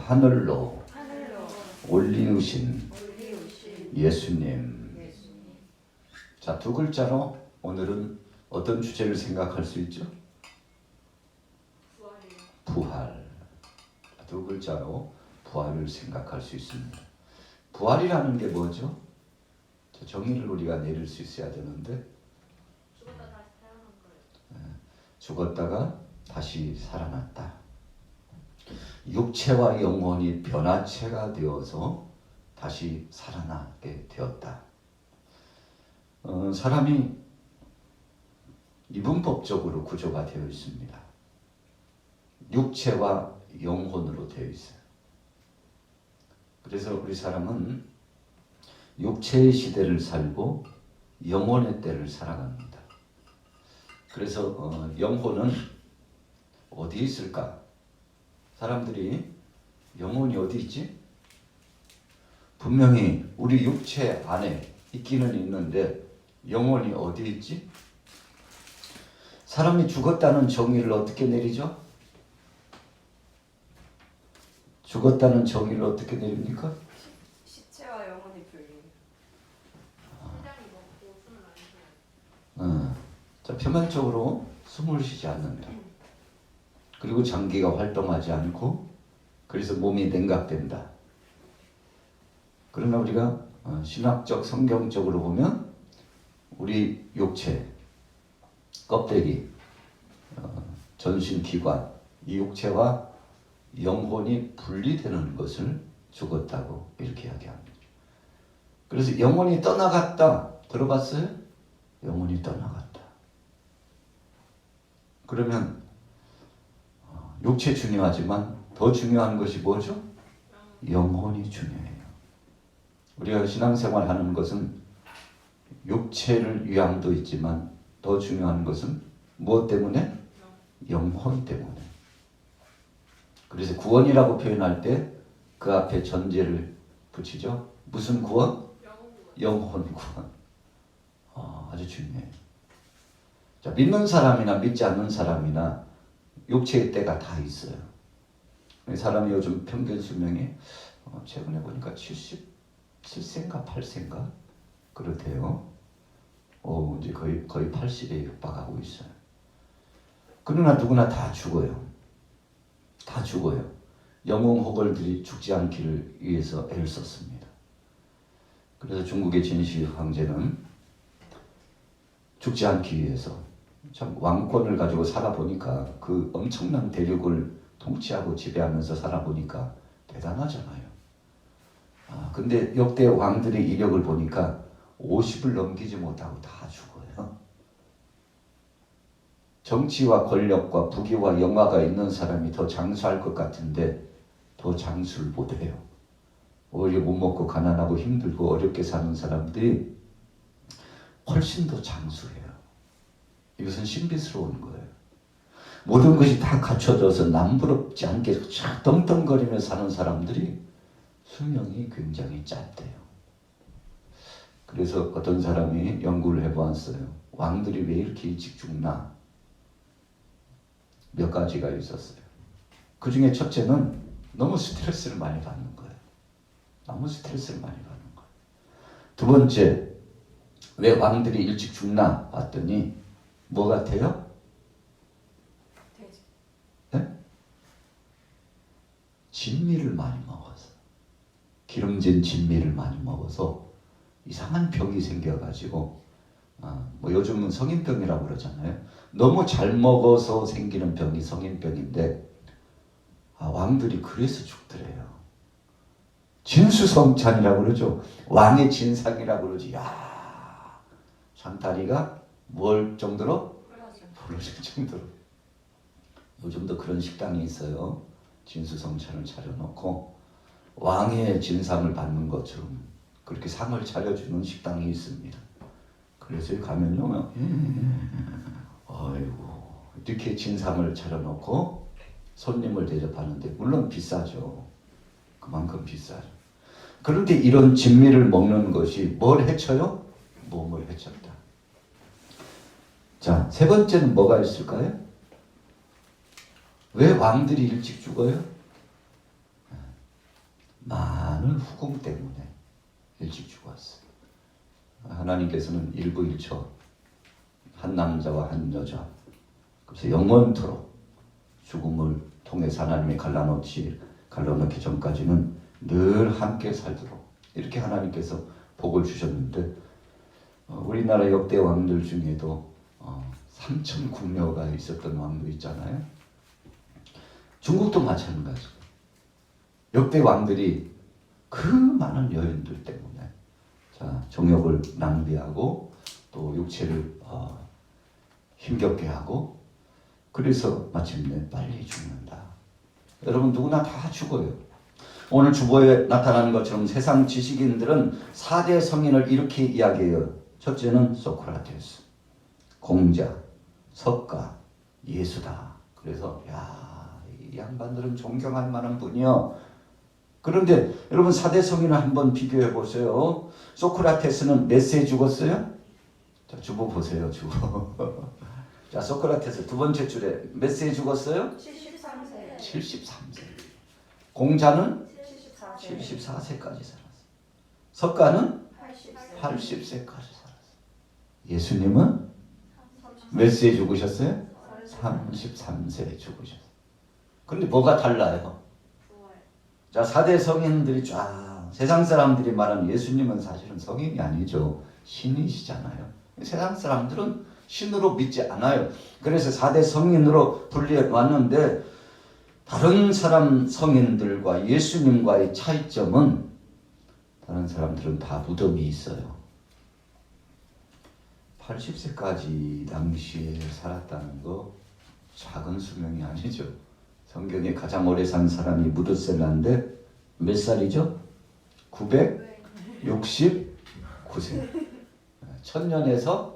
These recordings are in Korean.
하늘로 올리우신 예수님. 자, 두 글자로 오늘은 어떤 주제를 생각할 수 있죠? 부활. 두 글자로 부활을 생각할 수 있습니다. 부활이라는 게 뭐죠? 정의를 우리가 내릴 수 있어야 되는데, 죽었다가 다시 살아났다. 육체와 영혼이 변화체가 되어서 다시 살아나게 되었다. 사람이 이분법적으로 구조가 되어 있습니다. 육체와 영혼으로 되어 있어요. 그래서 우리 사람은 육체의 시대를 살고 영혼의 때를 살아갑니다. 그래서 영혼은 어디 있을까? 사람들이 영혼이 어디 있지? 분명히 우리 육체 안에 있기는 있는데 영혼이 어디 있지? 사람이 죽었다는 정의를 어떻게 내리죠? 죽었다는 정의를 어떻게 내립니까? 시체와 영혼이 분리. 자, 표면적으로 숨을 쉬지 않는다. 그리고 장기가 활동하지 않고 그래서 몸이 냉각된다. 그러나 우리가 신학적 성경적으로 보면 우리 육체, 껍데기, 전신기관, 이 육체와 영혼이 분리되는 것을 죽었다고 이렇게 이야기합니다. 그래서 영혼이 떠나갔다. 들어봤어요? 영혼이 떠나갔다. 그러면 육체 중요하지만 더 중요한 것이 뭐죠? 영혼이 중요해요. 우리가 신앙생활 하는 것은 육체를 위함도 있지만 더 중요한 것은 무엇 때문에? 영혼 때문에. 그래서 구원이라고 표현할 때 그 앞에 전제를 붙이죠. 무슨 구원? 영혼 구원. 아주 중요해요. 자, 믿는 사람이나 믿지 않는 사람이나 육체의 때가 다 있어요. 사람이 요즘 평균 수명이 최근에 보니까 77세인가 8세인가 그렇대요. 이제 거의 80에 육박하고 있어요. 그러나 누구나 다 죽어요. 다 죽어요. 영웅 호걸들이 죽지 않기를 위해서 애를 썼습니다. 그래서 중국의 진시 황제는 죽지 않기 위해서 참 왕권을 가지고 살아보니까 그 엄청난 대륙을 통치하고 지배하면서 살아보니까 대단하잖아요. 근데 역대 왕들의 이력을 보니까 50을 넘기지 못하고 다 죽어요. 정치와 권력과 부귀와 영화가 있는 사람이 더 장수할 것 같은데 더 장수를 못해요. 오히려 못 먹고 가난하고 힘들고 어렵게 사는 사람들이 훨씬 더 장수해요. 이것은 신비스러운 거예요. 모든 것이 다 갖춰져서 남부럽지 않게 떵떵거리며 사는 사람들이 수명이 굉장히 짧대요. 그래서 어떤 사람이 연구를 해보았어요. 왕들이 왜 이렇게 일찍 죽나? 몇 가지가 있었어요. 그 중에 첫째는 너무 스트레스를 많이 받는 거예요. 너무 스트레스를 많이 받는 거예요. 두 번째, 왜 왕들이 일찍 죽나 봤더니 뭐 같아요? 돼지. 네? 진미를 많이 먹어서, 기름진 진미를 많이 먹어서 이상한 병이 생겨가지고 뭐 요즘은 성인병이라고 그러잖아요. 너무 잘 먹어서 생기는 병이 성인병인데 왕들이 그래서 죽더래요. 진수성찬이라고 그러죠. 왕의 진상이라고 그러지. 야, 상다리가 뭘 정도로? 부러질 정도로. 요즘도 그런 식당이 있어요. 진수성찬을 차려놓고 왕의 진상을 받는 것처럼 그렇게 상을 차려주는 식당이 있습니다. 그래서 가면요, 아이고 이렇게 진상을 차려놓고 손님을 대접하는데 물론 비싸죠. 그만큼 비싸죠. 그런데 이런 진미를 먹는 것이 뭘 해쳐요? 몸을 해쳤다. 자, 세 번째는 뭐가 있을까요? 왜 왕들이 일찍 죽어요? 마늘 후궁 때문에 일찍 죽었어요. 하나님께서는 일부일초 한 남자와 한 여자, 그래서 영원토록 죽음을 통해서 하나님이 갈라놓기 전까지는 늘 함께 살도록 이렇게 하나님께서 복을 주셨는데, 우리나라 역대 왕들 중에도 3천 궁녀가 있었던 왕도 있잖아요. 중국도 마찬가지고 역대 왕들이 그 많은 여인들 때문에 정욕을 낭비하고 또 육체를 힘겹게 하고, 그래서 마침내 빨리 죽는다. 여러분 누구나 다 죽어요. 오늘 주보에 나타나는 것처럼 세상 지식인들은 4대 성인을 이렇게 이야기해요. 첫째는 소크라테스, 공자, 석가, 예수다. 그래서 이 양반들은 존경할 만한 분이요. 그런데 여러분 4대 성인을 한번 비교해 보세요. 소크라테스는 몇 세에 죽었어요? 자, 주보 보세요. 주보. 자, 소크라테스 두 번째 줄에 몇 세에 죽었어요? 73세. 73세. 공자는 74세까지 살았어요. 석가는 80세까지 살았어요. 예수님은 몇 세에 죽으셨어요? 33세에 죽으셨어요. 그런데 뭐가 달라요? 자, 4대 성인들이 쫙, 세상 사람들이 말하는 예수님은 사실은 성인이 아니죠. 신이시잖아요. 세상 사람들은 신으로 믿지 않아요. 그래서 4대 성인으로 분리해 왔는데, 다른 사람 성인들과 예수님과의 차이점은 다른 사람들은 다 무덤이 있어요. 80세까지 당시에 살았다는 거 작은 수명이 아니죠. 성경에 가장 오래 산 사람이 무드셀라인데 몇 살이죠? 969세. 1000년에서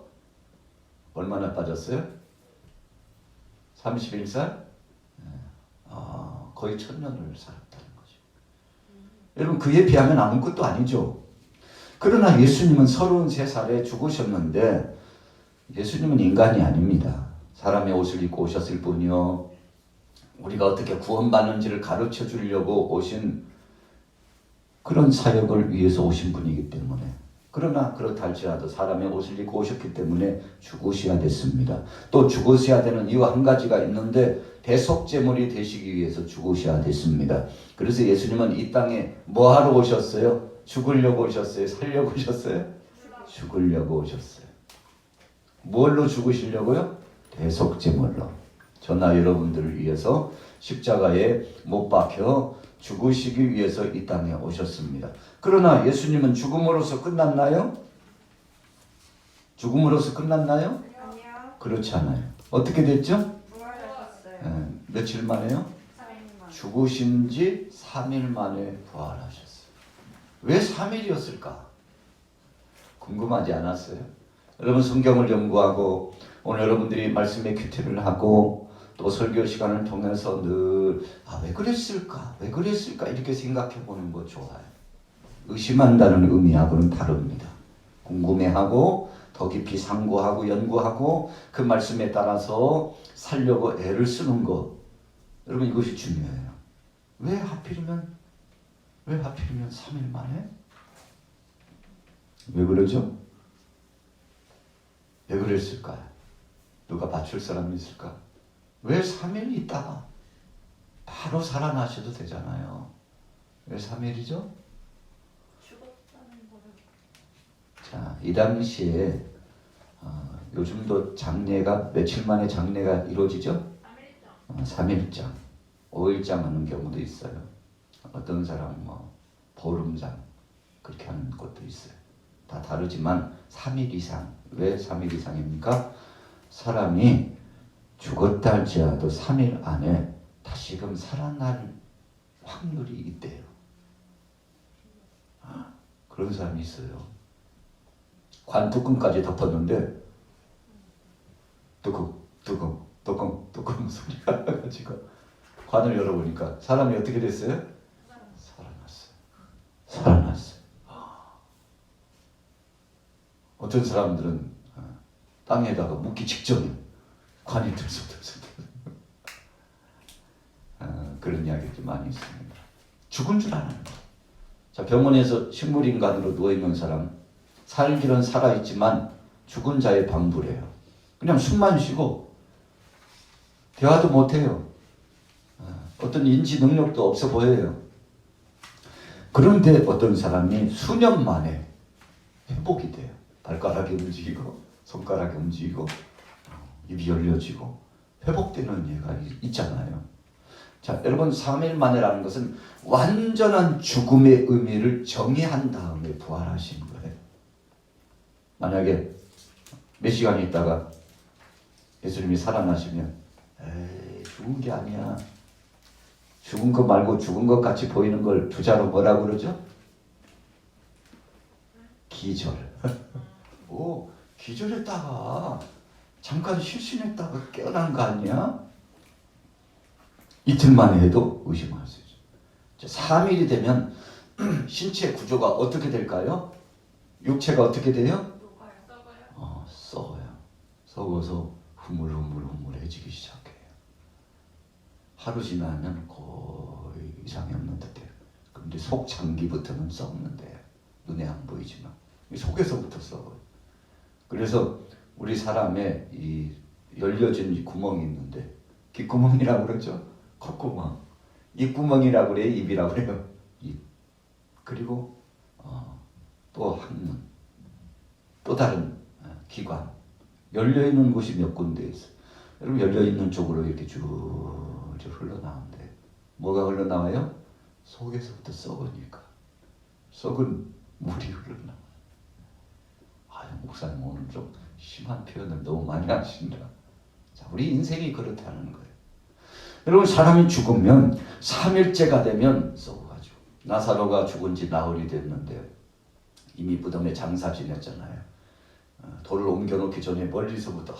얼마나 빠졌어요? 31살? 거의 1000년을 살았다는 거죠. 여러분 그에 비하면 아무것도 아니죠. 그러나 예수님은 33살에 죽으셨는데, 예수님은 인간이 아닙니다. 사람의 옷을 입고 오셨을 뿐이요, 우리가 어떻게 구원받는지를 가르쳐 주려고 오신 그런 사역을 위해서 오신 분이기 때문에, 그러나 그렇다 할지라도 사람의 옷을 입고 오셨기 때문에 죽으셔야 됐습니다. 또 죽으셔야 되는 이유 한 가지가 있는데, 대속제물이 되시기 위해서 죽으셔야 됐습니다. 그래서 예수님은 이 땅에 뭐 하러 오셨어요? 죽으려고 오셨어요? 살려고 오셨어요? 죽으려고 오셨어요. 뭘로 죽으시려고요? 대속제물로. 저나 여러분들을 위해서 십자가에 못 박혀 죽으시기 위해서 이 땅에 오셨습니다. 그러나 예수님은 죽음으로써 끝났나요? 죽음으로써 끝났나요? 아니요. 그렇지 않아요. 어떻게 됐죠? 부활하셨어요. 며칠 만에요? 3일만. 죽으신 지 3일 만에 부활하셨어요. 왜 3일이었을까? 궁금하지 않았어요? 여러분 성경을 연구하고 오늘 여러분들이 말씀에 큐티를 하고 또 설교 시간을 통해서 늘 왜 그랬을까? 왜 그랬을까? 이렇게 생각해 보는 거 좋아요. 의심한다는 의미하고는 다릅니다. 궁금해하고 더 깊이 상고하고 연구하고 그 말씀에 따라서 살려고 애를 쓰는 거, 여러분 이것이 중요해요. 왜 하필이면 3일 만에? 왜 그러죠? 왜 그랬을까요? 누가 맞출 사람이 있을까? 왜 3일 있다가 바로 살아나셔도 되잖아요. 왜 3일이죠? 죽었다는 거를. 자, 이 당시에 요즘도 장례가 며칠 만에 장례가 이루어지죠? 3일장, 5일장 하는 경우도 있어요. 어떤 사람 보름장 그렇게 하는 것도 있어요. 다 다르지만 3일 이상. 왜 3일 이상입니까? 사람이 죽었다 할지라도 3일 안에 다시금 살아날 확률이 있대요. 그런 사람이 있어요. 관 뚜껑까지 덮었는데 뚜껑 소리가 나가지고 관을 열어보니까 사람이 어떻게 됐어요? 살아났어요. 어떤 사람들은 땅에다가 묻기 직전에 관이 들썩들썩 그런 이야기도 많이 있습니다. 죽은 줄 아는 거. 자, 병원에서 식물인간으로 누워있는 사람, 살기는 살아있지만 죽은 자의 방부래요. 그냥 숨만 쉬고 대화도 못해요. 어떤 인지 능력도 없어 보여요. 그런데 어떤 사람이 수년 만에 회복이 돼요. 발가락이 움직이고 손가락이 움직이고 입이 열려지고 회복되는 예가 있잖아요. 자, 여러분 3일 만에라는 것은 완전한 죽음의 의미를 정의한 다음에 부활하신 거예요. 만약에 몇 시간 있다가 예수님이 살아나시면 에이, 죽은 게 아니야. 죽은 것 말고 죽은 것 같이 보이는 걸 주자로 뭐라고 그러죠? 기절. 오, 기절했다가 잠깐 실신했다가 깨어난 거 아니야? 이틀만 해도 의심할 수 있죠. 3일이 되면 신체 구조가 어떻게 될까요? 육체가 어떻게 돼요? 썩어요. 썩어서 흐물흐물해지기 시작해요. 하루 지나면 거의 이상이 없는 듯해요. 그런데 속 장기부터는 썩는데 눈에 안 보이지만 속에서부터 썩어요. 그래서 우리 사람의 이 열려진 이 구멍이 있는데 귓구멍이라고 그러죠. 콧구멍. 입구멍이라고 그래요. 입이라고 그래요. 입. 그리고 또 항문. 또 다른 기관. 열려있는 곳이 몇 군데 있어요. 여러분 열려있는 쪽으로 이렇게 쭉 흘러나오는데 뭐가 흘러나와요? 속에서부터 썩으니까. 썩은 물이 흘러나와요. 목사님 오늘 좀 심한 표현을 너무 많이 하신다. 자, 우리 인생이 그렇다는 거예요. 여러분 사람이 죽으면 3일째가 되면 썩어가지고 나사로가 죽은 지 나흘이 됐는데 이미 무덤에 장사 지냈잖아요. 돌을 옮겨놓기 전에 멀리서부터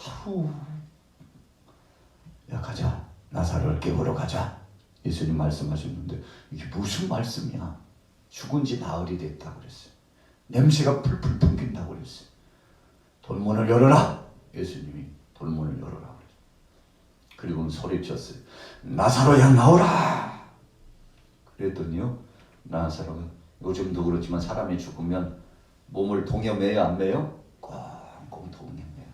야 가자. 나사로를 깨우러 가자. 예수님 말씀하셨는데 이게 무슨 말씀이야. 죽은 지 나흘이 됐다고 그랬어요. 냄새가 풀풀 풍긴다고 그랬어요. 돌문을 열어라. 예수님이 돌문을 열어라 그랬어요. 그리고 소리쳤어요. 나사로야 나오라. 그랬더니요. 나사로가 요즘도 그렇지만 사람이 죽으면 몸을 동여매요 안 매요? 꽁꽁 동여매요.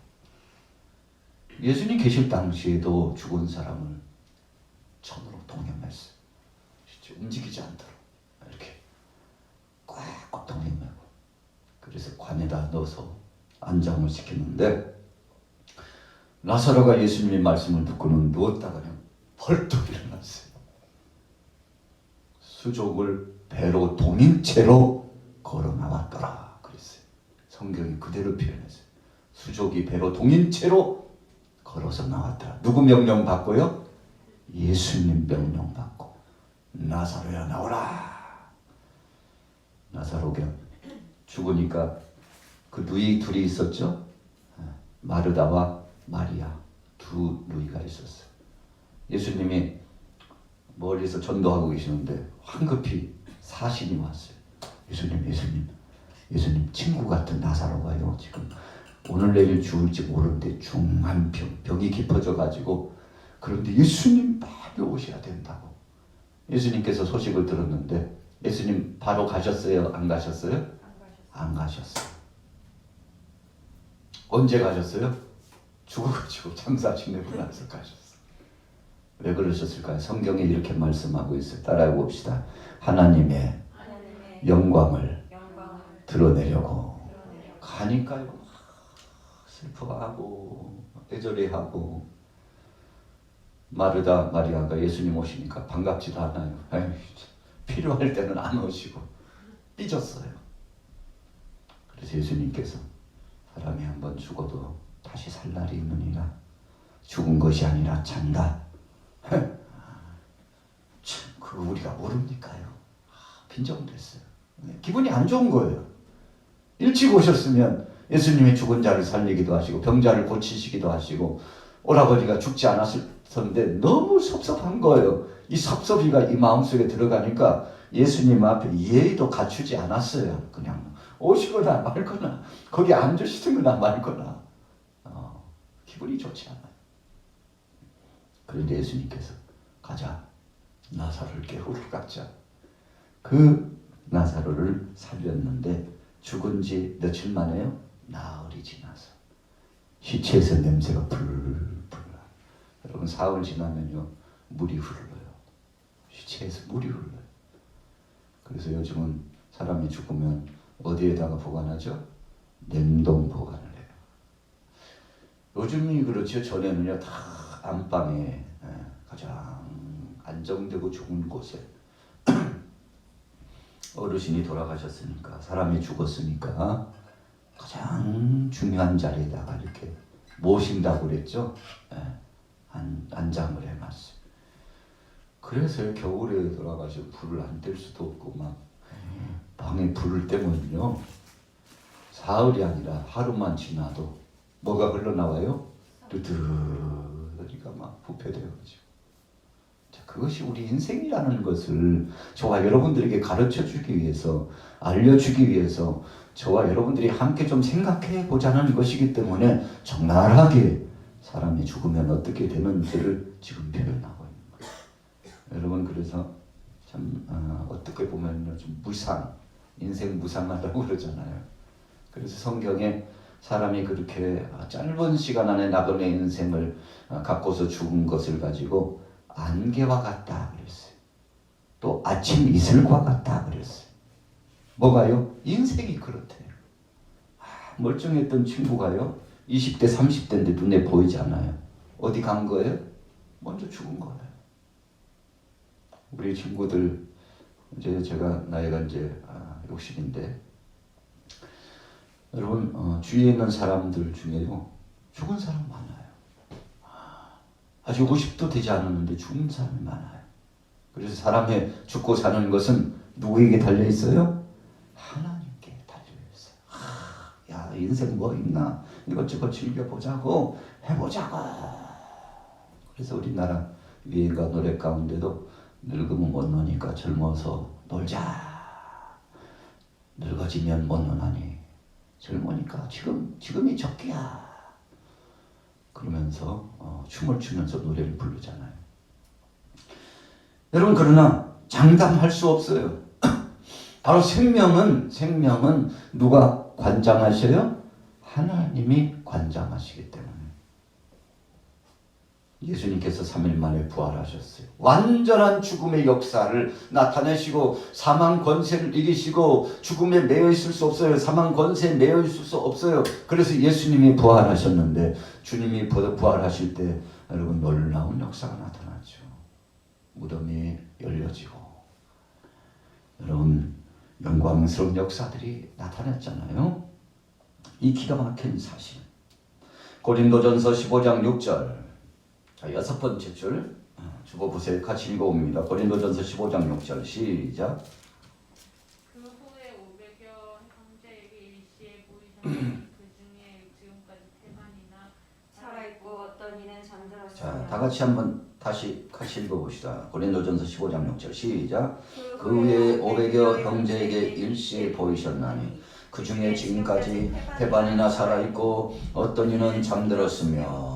예수님 계실 당시에도 죽은 사람을 천으로 동여맸어요. 움직이지 않도록 이렇게 꽉꽉 동여매고 그래서 관에다 넣어서 안장을 시키는데 나사로가 예수님의 말씀을 듣고는 누웠다가 그냥 벌떡 일어났어요. 수족을 배로 동인 채로 걸어 나왔더라 그랬어요. 성경이 그대로 표현했어요. 수족이 배로 동인 채로 걸어서 나왔더라. 누구 명령 받고요? 예수님 명령 받고 나사로야 나오라. 나사로가 죽으니까 그 누이 둘이 있었죠. 마르다와 마리아 두 누이가 있었어요. 예수님이 멀리서 전도하고 계시는데 황급히 사신이 왔어요. 예수님 친구 같은 나사로가요 지금 오늘 내일 죽을지 모르는데 중한 병이 깊어져 가지고 그런데 예수님 빨리 오셔야 된다고. 예수님께서 소식을 들었는데 예수님 바로 가셨어요? 안 가셨어요? 안 가셨어요. 언제 가셨어요? 죽어가지고 장사 지내고 나서 가셨어요. 왜 그러셨을까요? 성경에 이렇게 말씀하고 있어요. 따라해 봅시다. 하나님의 영광을 드러내려고 가니까요. 슬퍼하고 애절해하고 마르다 마리아가 예수님 오시니까 반갑지도 않아요. 아유, 필요할 때는 안 오시고 삐졌어요. 그래서 예수님께서 사람이 한번 죽어도 다시 살 날이 있느니라. 죽은 것이 아니라 잔다. 참, 그거 우리가 모릅니까요? 빈정됐어요. 기분이 안 좋은 거예요. 일찍 오셨으면 예수님이 죽은 자를 살리기도 하시고 병자를 고치시기도 하시고 오라버니가 죽지 않았을 텐데 너무 섭섭한 거예요. 이 섭섭이가 이 마음속에 들어가니까 예수님 앞에 예의도 갖추지 않았어요. 그냥 오시거나 말거나 거기 앉으시거나 말거나 기분이 좋지 않아요. 그런데 예수님께서 가자. 나사로를 깨우러 가자. 그 나사로를 살렸는데 죽은 지 며칠 만에요? 나흘이 지나서 시체에서 냄새가 불불 나. 여러분 사흘 지나면요 물이 흘러요. 시체에서 물이 흘러요. 그래서 요즘은 사람이 죽으면 어디에다가 보관하죠? 냉동 보관을 해요. 요즘이 그렇죠. 전에는요 다 안방에 가장 안정되고 좋은 곳에 어르신이 돌아가셨으니까 사람이 죽었으니까 가장 중요한 자리에다가 이렇게 모신다고 그랬죠. 안장을 해놨어요. 그래서 겨울에 돌아가서 불을 안 뗄 수도 없고 막 방에 불을 떼면요 사흘이 아니라 하루만 지나도 뭐가 흘러나와요? 뜨뜻하니까 막 부패되어가지고. 그것이 우리 인생이라는 것을 저와 여러분들에게 가르쳐주기 위해서 알려주기 위해서 저와 여러분들이 함께 좀 생각해 보자는 것이기 때문에 적나라하게 사람이 죽으면 어떻게 되는지를 지금 표현하고 있는 거예요. 여러분 그래서 참 어떻게 보면 좀 무상, 인생 무상하다고 그러잖아요. 그래서 성경에 사람이 그렇게 짧은 시간 안에 나그네 인생을 갖고서 죽은 것을 가지고 안개와 같다 그랬어요. 또 아침 이슬과 같다 그랬어요. 뭐가요? 인생이 그렇대요. 멀쩡했던 친구가요 20대 30대인데 눈에 보이지 않아요. 어디 간 거예요? 먼저 죽은 거예요. 우리 친구들 이제 제가 나이가 이제 60인데 여러분 주위에 있는 사람들 중에요 죽은 사람 많아요. 아직 50도 되지 않았는데 죽는 사람이 많아요. 그래서 사람의 죽고 사는 것은 누구에게 달려 있어요? 하나님께 달려 있어요. 야 인생 뭐 있나 이것저것 즐겨보자고 해보자고. 그래서 우리나라 유행가 노래 가운데도 늙으면 못 노니까 젊어서 놀자. 늙어지면 못 노나니 젊으니까 지금이 적기야. 그러면서 춤을 추면서 노래를 부르잖아요. 여러분 그러나 장담할 수 없어요. 바로 생명은 누가 관장하셔요? 하나님이 관장하시기 때문에. 예수님께서 3일 만에 부활하셨어요. 완전한 죽음의 역사를 나타내시고 사망 권세를 이기시고 죽음에 매여 있을 수 없어요. 사망 권세에 매여 있을 수 없어요. 그래서 예수님이 부활하셨는데 주님이 부활하실 때 여러분 놀라운 역사가 나타났죠. 무덤이 열려지고 여러분 영광스러운 역사들이 나타났잖아요. 이 기가 막힌 사실. 고린도전서 15장 6절. 자, 6번째 줄 주보보세요. 같이 읽어봅니다. 고린도전서 15장 6절 시작. 그 후에 500여 형제에게 일시에 보이셨으니 그 중에 지금까지 태반이나 살아있고 어떤 이는 잠들었으며. 자, 다 같이 한번 다시 같이 읽어봅시다. 고린도전서 15장 6절 시작. 그 후에 500여 형제에게 일시에 보이셨나니 그 중에 지금까지 태반이나 살아있고 어떤 이는 잠들었으며.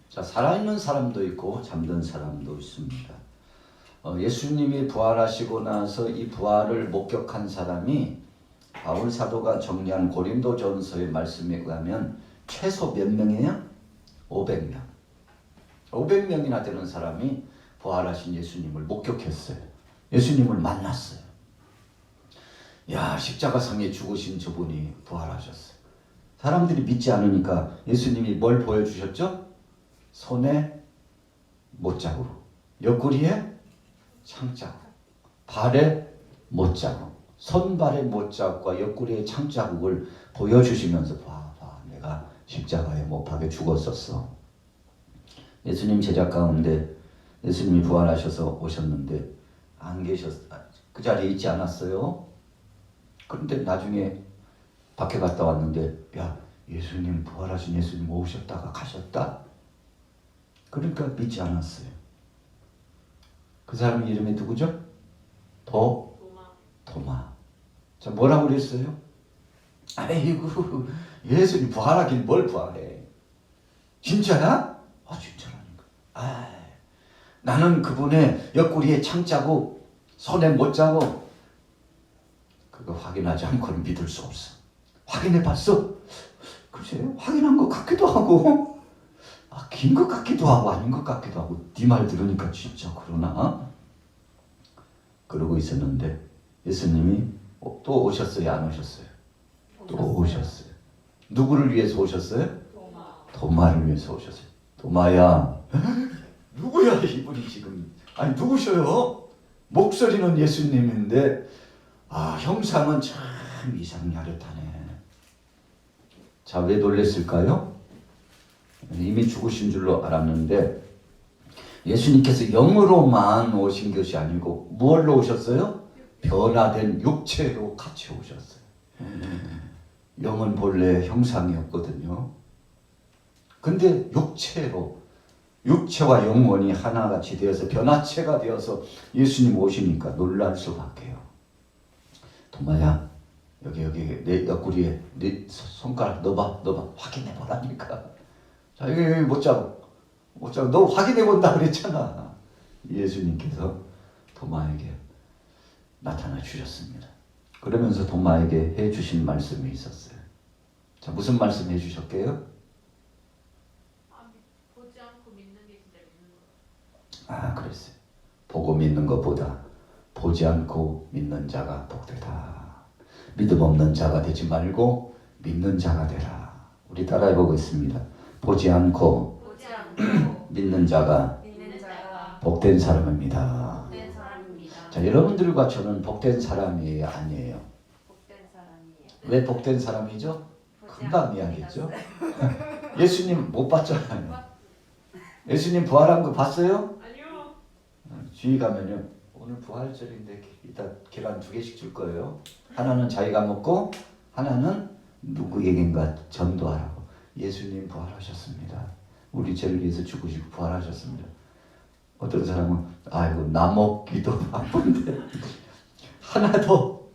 자, 살아있는 사람도 있고 잠든 사람도 있습니다. 예수님이 부활하시고 나서 이 부활을 목격한 사람이 바울 사도가 정리한 고린도전서의 말씀에 의하면 최소 몇 명이에요? 500명. 500명이나 되는 사람이 부활하신 예수님을 목격했어요. 예수님을 만났어요. 야, 십자가상에 죽으신 저분이 부활하셨어요. 사람들이 믿지 않으니까 예수님이 뭘 보여주셨죠? 손에 못자국, 옆구리에 창자국, 발에 못자국, 손발의 못자국과 옆구리의 창자국을 보여주시면서 봐, 내가 십자가에 못 박혀 죽었었어. 예수님 제자 가운데 예수님이 부활하셔서 오셨는데 안 그 자리에 있지 않았어요. 그런데 나중에 밖에 갔다 왔는데 야, 예수님 부활하신 예수님 오셨다가 가셨다? 그러니까 믿지 않았어요. 그 사람 이름이 누구죠? 도마. 자, 뭐라고 그랬어요? 아이고, 예수님 부활하긴 뭘 부활해. 진짜야? 진짜라니까. 나는 그분의 옆구리에 창자국, 손에 못자국, 그거 확인하지 않고는 믿을 수 없어. 확인해 봤어? 글쎄요, 확인한 것 같기도 하고, 긴 것 같기도 하고, 아닌 것 같기도 하고, 네 말 들으니까 진짜 그러나? 그러고 있었는데, 예수님이 또 오셨어요, 안 오셨어요? 또 오셨어요. 누구를 위해서 오셨어요? 도마를 위해서 오셨어요. 도마야, 누구야 이분이 지금? 아니 누구셔요? 목소리는 예수님인데 형상은 참 이상야릇하네. 자, 왜 놀랬을까요? 이미 죽으신 줄로 알았는데 예수님께서 영으로만 오신 것이 아니고 무엇로 오셨어요? 변화된 육체로 같이 오셨어요. 영은 본래 형상이었거든요. 근데 육체와 영혼이 하나같이 되어서 변화체가 되어서 예수님 오시니까 놀랄 수밖에요. 도마야, 여기 내 옆구리에 네 손가락 넣어봐 확인해 보라니까. 자, 여기 못 잡아 너 확인해 본다 그랬잖아. 예수님께서 도마에게 나타나 주셨습니다. 그러면서 도마에게 해주신 말씀이 있었어요. 자, 무슨 말씀 해주셨게요? 보지 않고 믿는 게 진짜 믿는 거. 그랬어요. 보고 믿는 것보다 보지 않고 믿는 자가 복되다. 믿음 없는 자가 되지 말고 믿는 자가 되라. 우리 따라해 보겠습니다. 보지 않고 믿는 자가 복된 사람입니다. 자, 여러분들과 저는 복된 사람이 아니에요. 왜 복된 사람이죠? 금방 이야기했죠. 예수님 못 봤잖아요. 예수님 부활한 거 봤어요? 아니요. 주위 가면요, 오늘 부활절인데 이따 계란 2개씩 줄 거예요. 하나는 자기가 먹고 하나는 누구에겐가 전도하라고. 예수님 부활하셨습니다. 우리 죄를 위해서 죽으시고 부활하셨습니다. 어떤 사람은 아이고 나 먹기도 바쁜데 하나 더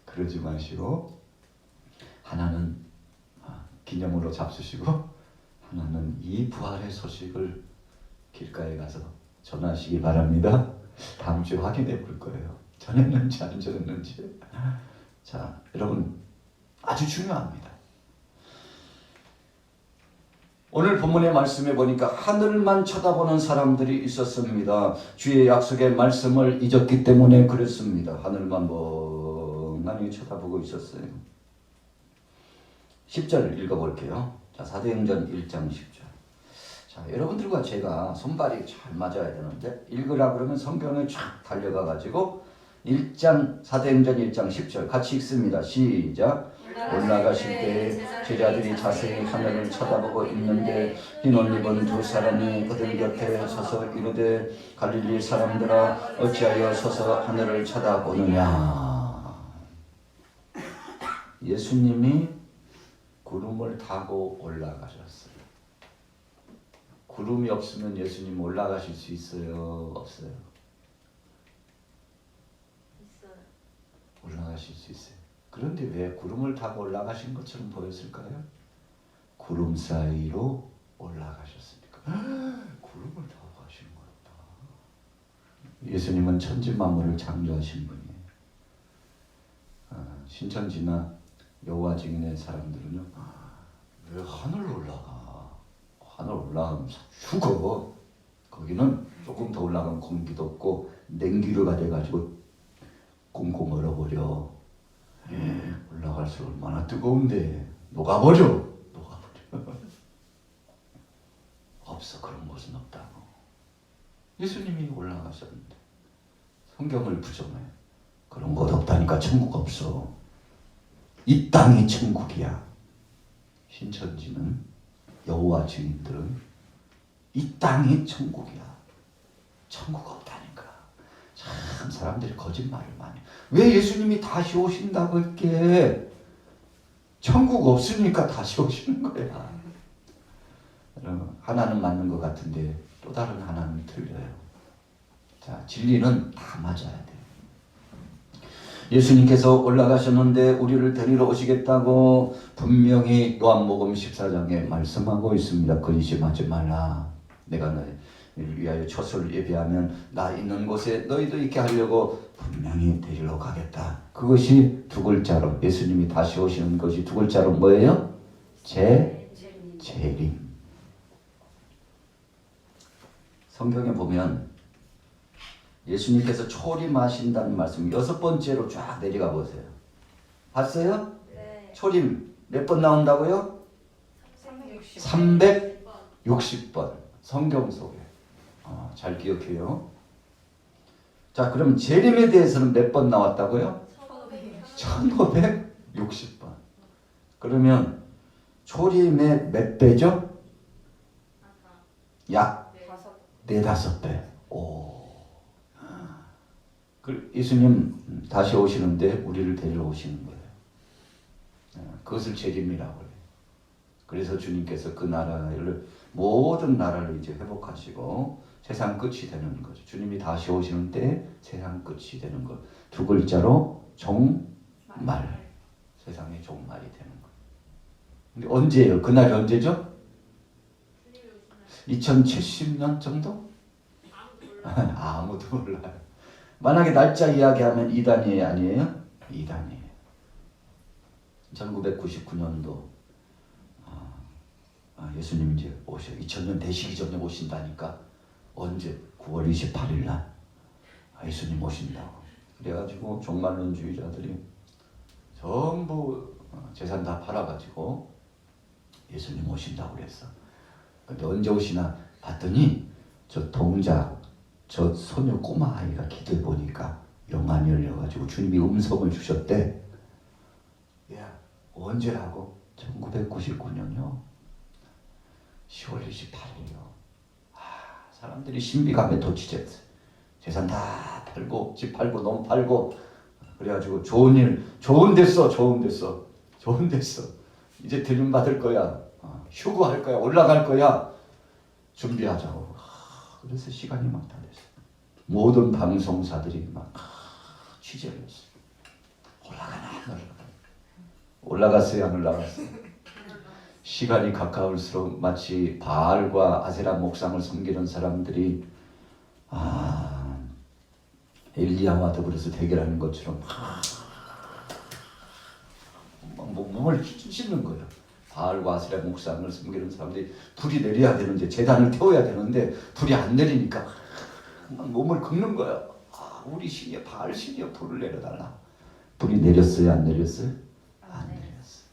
그러지 마시고, 하나는 기념으로 잡수시고 하나는 이 부활의 소식을 길가에 가서 전하시기 바랍니다. 다음 주에 확인해 볼 거예요. 전했는지 안 전했는지. 자, 여러분 아주 중요합니다. 오늘 본문의 말씀에 보니까 하늘만 쳐다보는 사람들이 있었습니다. 주의 약속의 말씀을 잊었기 때문에 그랬습니다. 하늘만 멍하니 쳐다보고 있었어요. 10절 읽어볼게요. 자, 사도행전 1장 10절. 자, 여러분들과 제가 손발이 잘 맞아야 되는데 읽으라 그러면 성경에 쫙 달려가 가지고 1장 사도행전 1장 10절 같이 읽습니다. 시작. 올라가실 때 제자들이 자세히 하늘을 쳐다보고 있는데 흰 옷 입은 두 사람이 그들 곁에 서서 이르되 갈릴리 사람들아 어찌하여 서서 하늘을 쳐다보느냐. 예수님이 구름을 타고 올라가셨어요. 구름이 없으면 예수님 올라가실 수 있어요? 없어요? 있어요. 올라가실 수 있어요. 그런데 왜 구름을 타고 올라가신 것처럼 보였을까요? 구름 사이로 올라가셨으니까. 구름을 타고 가신 거였다. 예수님은 천지 만물을 창조하신 분이에요. 신천지나 여호와 증인의 사람들은요, 왜 하늘로 올라가? 하늘 올라가면 죽어. 거기는 조금 더 올라가면 공기도 없고 냉기류가 돼가지고 꽁꽁 얼어버려. 올라갈수록 얼마나 뜨거운데 녹아버려. 없어. 그런 곳은 없다고. 예수님이 올라가셨는데 성경을 부정해. 그런 곳 없다니까. 천국 없어. 이 땅이 천국이야. 신천지는, 여호와 증인들은 이 땅이 천국이야. 천국 없다니까. 참 사람들이 거짓말을 많이. 왜 예수님이 다시 오신다고 했게? 천국 없으니까 다시 오시는 거야. 하나는 맞는 것 같은데 또 다른 하나는 틀려요. 자, 진리는 다 맞아야 돼. 예수님께서 올라가셨는데 우리를 데리러 오시겠다고 분명히 요한복음 14장에 말씀하고 있습니다. 근심하지 말라. 내가 위하여 처소를 예비하면 나 있는 곳에 너희도 있게 하려고 분명히 데리러 가겠다. 그것이 두 글자로 예수님이 다시 오시는 것이 두 글자로 뭐예요? 재림. 성경에 보면 예수님께서 초림하신다는 말씀 6번째로 쫙 내려가 보세요. 봤어요? 네. 초림 몇 번 나온다고요? 360번 성경 속에. 잘 기억해요. 자, 그럼 재림에 대해서는 몇 번 나왔다고요? 1560번. 그러면 초림의 몇 배죠? 약 4-5배. 오. 예수님 다시 오시는데 우리를 데리러 오시는 거예요. 그것을 재림이라고 해요. 그래서 주님께서 그 나라를 모든 나라를 이제 회복하시고 세상 끝이 되는 거죠. 주님이 다시 오시는 때 세상 끝이 되는 것. 두 글자로 종말. 세상의 종말이 되는 거. 근데 언제예요? 그날이 언제죠? 2070년 정도? 아무도 몰라요. 만약에 날짜 이야기하면 이단이 아니에요? 이단이에요. 1999년도 예수님 이제 오셔 2000년 되시기 전에 오신다니까. 언제? 9월 28일 날 예수님 오신다고. 그래가지고 종말론주의자들이 전부 재산 다 팔아가지고 예수님 오신다고 그랬어. 근데 언제 오시나 봤더니 저 동작 저 소녀 꼬마 아이가 기도해 보니까 영안이 열려가지고 주님이 음성을 주셨대. 야, 언제라고? 1999년요 10월 28일이요. 사람들이 신비감에 도취됐어요. 재산 다 팔고 집 팔고 농 팔고 그래가지고 좋은 데서 이제 들림 받을 거야. 휴거할 거야. 올라갈 거야. 준비하자고. 그래서 시간이 막 다 됐어요. 모든 방송사들이 막 취재를 했어요. 올라가나 안 올라가나. 올라갔어요 안 올라갔어요. 시간이 가까울수록 마치 바알과 아세라 목상을 섬기는 사람들이 엘리야와 더불어서 대결하는 것처럼 몸을 찢는 거예요. 바알과 아세라 목상을 섬기는 사람들이 불이 내려야 되는데 제단을 태워야 되는데 불이 안 내리니까 몸을 긁는 거야. 우리 신이여 바알 신이여 불을 내려달라. 불이 내렸어요 안 내렸어요? 안 내렸어.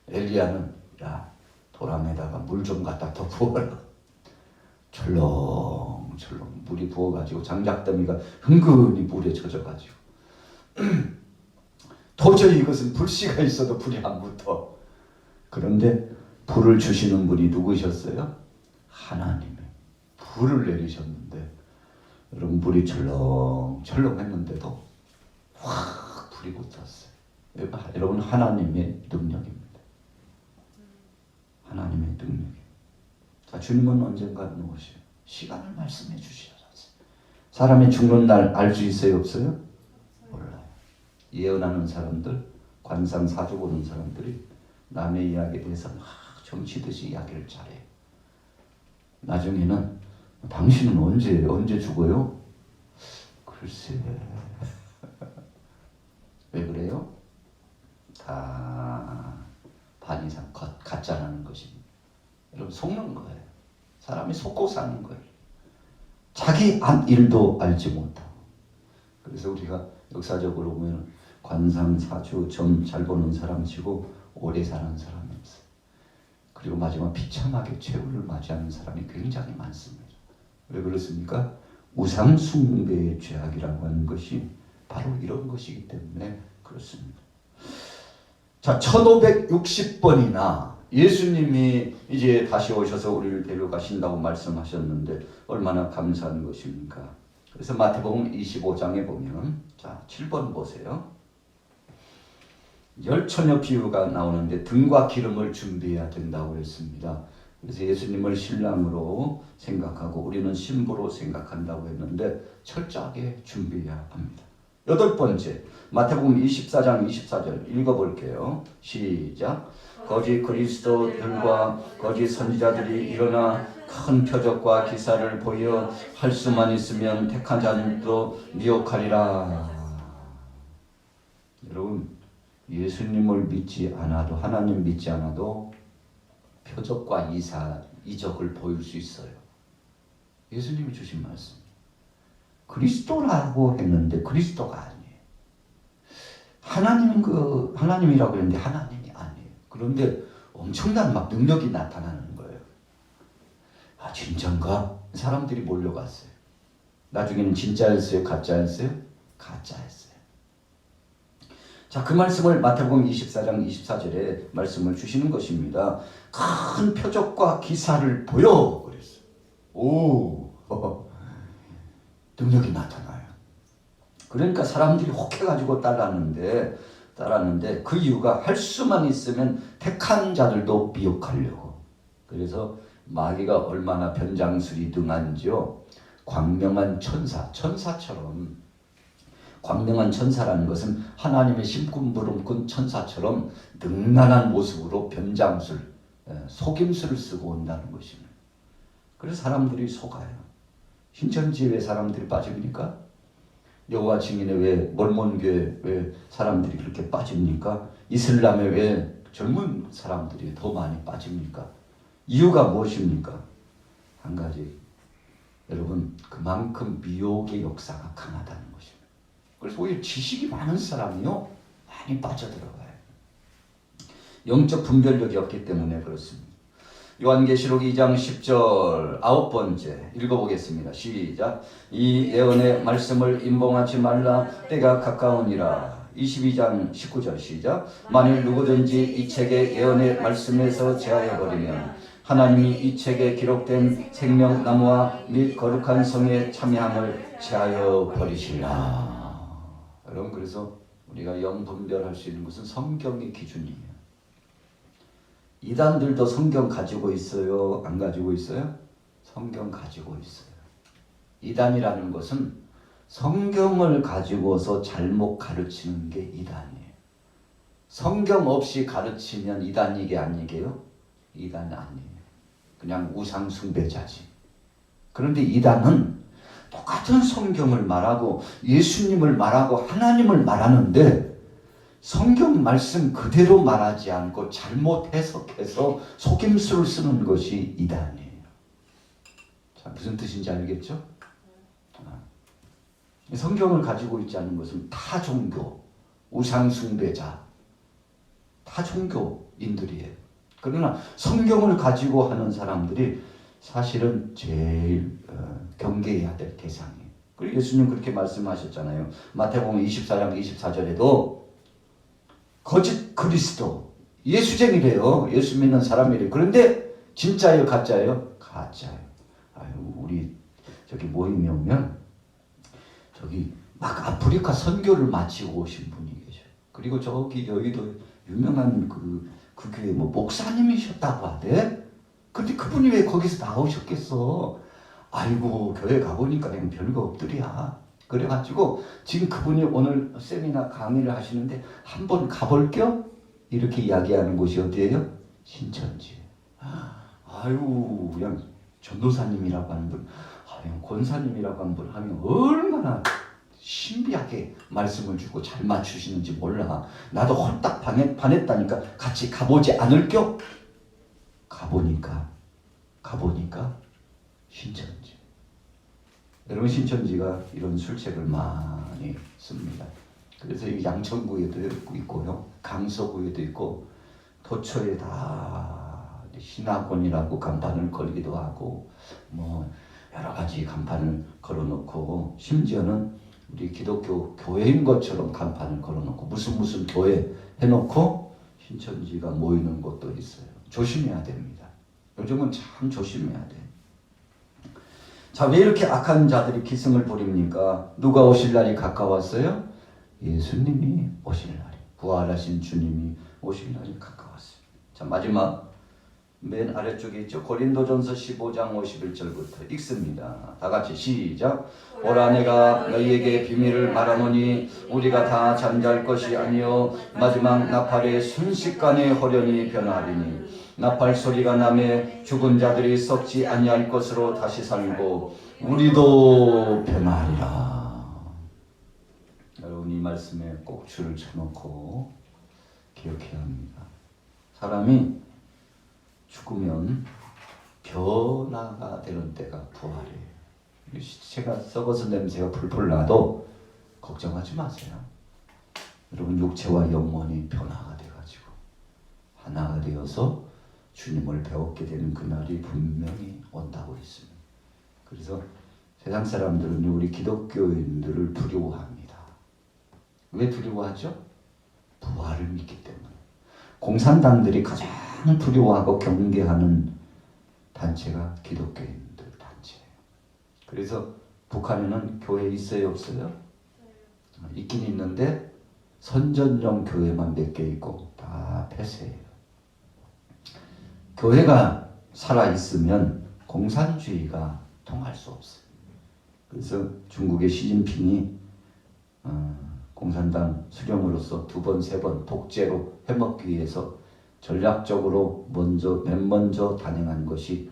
엘리야는 야 도랑에다가 물 좀 갖다 더 부어라. 철렁철렁 물이 부어가지고 장작더미가 흥건히 물에 젖어가지고 도저히 이것은 불씨가 있어도 불이 안 붙어. 그런데 불을 주시는 분이 누구셨어요? 하나님이 불을 내리셨는데 여러분 불이 철렁철렁 했는데도 확 불이 붙었어요. 여러분 하나님의 능력입니다. 하나님의 능력이에요. 자, 주님은 언젠가 오셔요. 시간을 말씀해 주셨어요. 사람이 죽는 날 알 수 있어요 없어요? 몰라요. 예언하는 사람들, 관상 사주 보는 사람들이 남의 이야기에 대해서 막 정치듯이 이야기를 잘해요. 나중에는 당신은 언제 죽어요? 글쎄. 왜 그래요? 다 반 이상 가짜라는 것입니다. 여러분 속는 거예요. 사람이 속고 사는 거예요. 자기 일도 알지 못하고. 그래서 우리가 역사적으로 보면 관상, 사주, 점 잘 보는 사람 치고 오래 사는 사람이 없어요. 그리고 마지막 비참하게 최후를 맞이하는 사람이 굉장히 많습니다. 왜 그렇습니까? 우상 숭배의 죄악이라고 하는 것이 바로 이런 것이기 때문에 그렇습니다. 자, 1560번이나 예수님이 이제 다시 오셔서 우리를 데려가신다고 말씀하셨는데 얼마나 감사한 것입니까? 그래서 마태복음 25장에 보면 자 7번 보세요. 열처녀 비유가 나오는데 등과 기름을 준비해야 된다고 했습니다. 그래서 예수님을 신랑으로 생각하고 우리는 신부로 생각한다고 했는데 철저하게 준비해야 합니다. 8번째, 마태복음 24장 24절 읽어볼게요. 시작. 거짓 그리스도들과 거짓 선지자들이 일어나 큰 표적과 기사를 보여 할 수만 있으면 택한 자들도 미혹하리라. 여러분, 예수님을 믿지 않아도, 하나님 믿지 않아도 표적과 이적을 보일 수 있어요. 예수님이 주신 말씀. 그리스도라고 했는데 그리스도가 아니에요. 하나님이라고 했는데 하나님이 아니에요. 그런데 엄청난 막 능력이 나타나는 거예요. 아, 진짠가? 사람들이 몰려갔어요. 나중에는 진짜였어요? 가짜였어요? 가짜였어요. 자, 그 말씀을 마태복음 24장 24절에 말씀을 주시는 것입니다. 큰 표적과 기사를 보여 그랬어요. 오, 능력이 나타나요. 그러니까 사람들이 혹해가지고 따랐는데 그 이유가 할 수만 있으면 택한 자들도 미혹하려고. 그래서 마귀가 얼마나 변장술이 등한지요. 광명한 천사처럼, 광명한 천사라는 것은 하나님의 심쿵부름꾼 천사처럼 능란한 모습으로 변장술, 속임수를 쓰고 온다는 것입니다. 그래서 사람들이 속아요. 신천지에 왜 사람들이 빠집니까? 여호와 증인에 왜 몰몬교회 왜 사람들이 그렇게 빠집니까? 이슬람에 왜 젊은 사람들이 더 많이 빠집니까? 이유가 무엇입니까? 한 가지. 여러분, 그만큼 미혹의 역사가 강하다는 것입니다. 그래서 오히려 지식이 많은 사람이요 많이 빠져들어가요. 영적 분별력이 없기 때문에 그렇습니다. 요한계시록 2장 10절 9번째 읽어보겠습니다. 시작. 이 예언의 말씀을 임봉하지 말라. 때가 가까우니라. 22장 19절 시작. 만일 누구든지 이 책의 예언의 말씀에서 제하여버리면 하나님이 이 책에 기록된 생명나무와 및 거룩한 성의 참여함을 제하여 버리시리라. 여러분, 그래서 우리가 영분별할 수 있는 것은 성경의 기준이에요. 이단들도 성경 가지고 있어요? 안 가지고 있어요? 성경 가지고 있어요. 이단이라는 것은 성경을 가지고서 잘못 가르치는 게 이단이에요. 성경 없이 가르치면 이단이게 아니게요? 이단 아니에요. 그냥 우상 숭배자지. 그런데 이단은 똑같은 성경을 말하고 예수님을 말하고 하나님을 말하는데 성경 말씀 그대로 말하지 않고 잘못 해석해서 속임수를 쓰는 것이 이단이에요. 자, 무슨 뜻인지 알겠죠? 성경을 가지고 있지 않은 것은 타 종교, 우상 숭배자, 타 종교인들이에요. 그러나 성경을 가지고 하는 사람들이 사실은 제일 경계해야 될 대상이에요. 그리고 예수님 그렇게 말씀하셨잖아요. 마태복음 24장 24절에도 거짓 그리스도, 예수쟁이래요. 예수 믿는 사람이래요. 그런데 진짜예요? 가짜예요? 가짜예요. 아유, 우리 저기 모임에 오면 저기 막 아프리카 선교를 마치고 오신 분이 계셔요. 그리고 저기 여기도 유명한 그 교회 뭐 목사님이셨다고 하대. 근데 그분이 왜 거기서 나오셨겠어? 아이고, 교회 가보니까 그냥 별거 없더랴. 그래가지고 지금 그분이 오늘 세미나 강의를 하시는데 한번 가볼게요? 이렇게 이야기하는 곳이 어디예요? 신천지. 아유, 그냥 전도사님이라고 하는 분, 그냥 권사님이라고 하는 분 하면 얼마나 신비하게 말씀을 주고 잘 맞추시는지 몰라. 나도 홀딱 반했다니까. 같이 가보지 않을겨? 가보니까 신천지. 여러분, 신천지가 이런 술책을 많이 씁니다. 그래서 이 양천구에도 있고요, 강서구에도 있고, 도처에 다 신학원이라고 간판을 걸기도 하고, 뭐 여러 가지 간판을 걸어놓고, 심지어는 우리 기독교 교회인 것처럼 간판을 걸어놓고 무슨 교회 해놓고 신천지가 모이는 곳도 있어요. 조심해야 됩니다. 요즘은 참 조심해야 돼. 자, 왜 이렇게 악한 자들이 기승을 부립니까? 누가 오실 날이 가까웠어요? 예수님이 오실 날이, 부활하신 주님이 오실 날이 가까웠어요. 자, 마지막 맨 아래쪽에 있죠. 고린도전서 15장 51절부터 읽습니다. 다 같이 시작. 오라 내가 너희에게 비밀을 말하노니 우리가 다 잠잘 것이 아니요 마지막 나팔의 순식간에 호련히 변하리니 나팔 소리가 나매 죽은 자들이 썩지 아니할 것으로 다시 살고 우리도 변하리라. 여러분 이 말씀에 꼭 줄을 쳐놓고 기억해야 합니다. 사람이 죽으면 변화가 되는 때가 부활이에요. 시체가 썩어서 냄새가 풀풀 나도 걱정하지 마세요. 여러분 육체와 영혼이 변화가 돼가지고 하나가 되어서 주님을 배웠게 되는 그날이 분명히 온다고 했습니다. 그래서 세상 사람들은 우리 기독교인들을 두려워합니다. 왜 두려워하죠? 부활을 믿기 때문에. 공산당들이 가장 두려워하고 경계하는 단체가 기독교인들 단체예요. 그래서 북한에는 교회 있어요, 없어요? 있긴 있는데 선전용 교회만 몇 개 있고 다 폐쇄예요. 교회가 살아있으면 공산주의가 통할 수 없어요. 그래서 중국의 시진핑이 공산당 수령으로서 2번, 3번 독재로 해먹기 위해서 전략적으로 맨 먼저 단행한 것이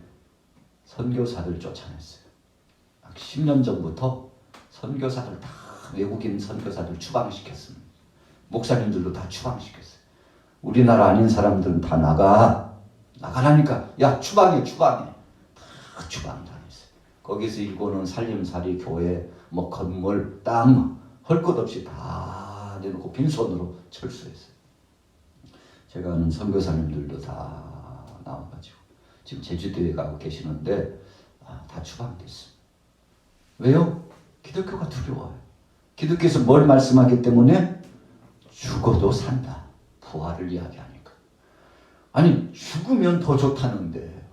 선교사들 쫓아냈어요. 10년 전부터 선교사들 다 외국인 선교사들 추방시켰습니다. 목사님들도 다 추방시켰어요. 우리나라 아닌 사람들은 다 나가라니까 야 추방해 다 추방당했어요. 거기서 일본은 살림살이 교회 뭐 건물 땅 할 것 없이 다 내놓고 빈손으로 철수했어요. 제가 아는 선교사님들도 다 나와가지고 지금 제주도에 가고 계시는데 다 추방됐습니다. 왜요? 기독교가 두려워요. 기독교에서 뭘 말씀하기 때문에 죽어도 산다. 부활을 이야기하니까. 아니 죽으면 더 좋다는데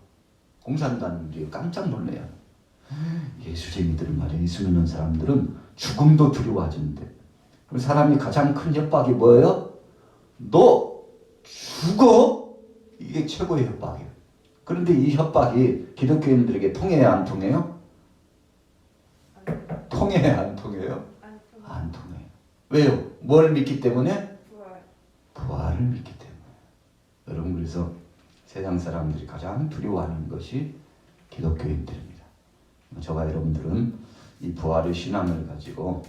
공산당들이 깜짝 놀래요. 예수쟁이들 말이야. 예수 믿는 사람들은 죽음도 두려워하는데 사람이 가장 큰 협박이 뭐예요? 너 죽어? 이게 최고의 협박이에요. 그런데 이 협박이 기독교인들에게 통해야 안 통해요? 통해야 안 통해요? 안 통해요. 왜요? 뭘 믿기 때문에? 부활을 믿기 때문에. 여러분 그래서 세상 사람들이 가장 두려워하는 것이 기독교인들입니다. 저와 여러분들은 이 부활의 신앙을 가지고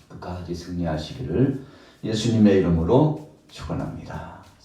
끝까지 승리하시기를 예수님의 이름으로 축원합니다.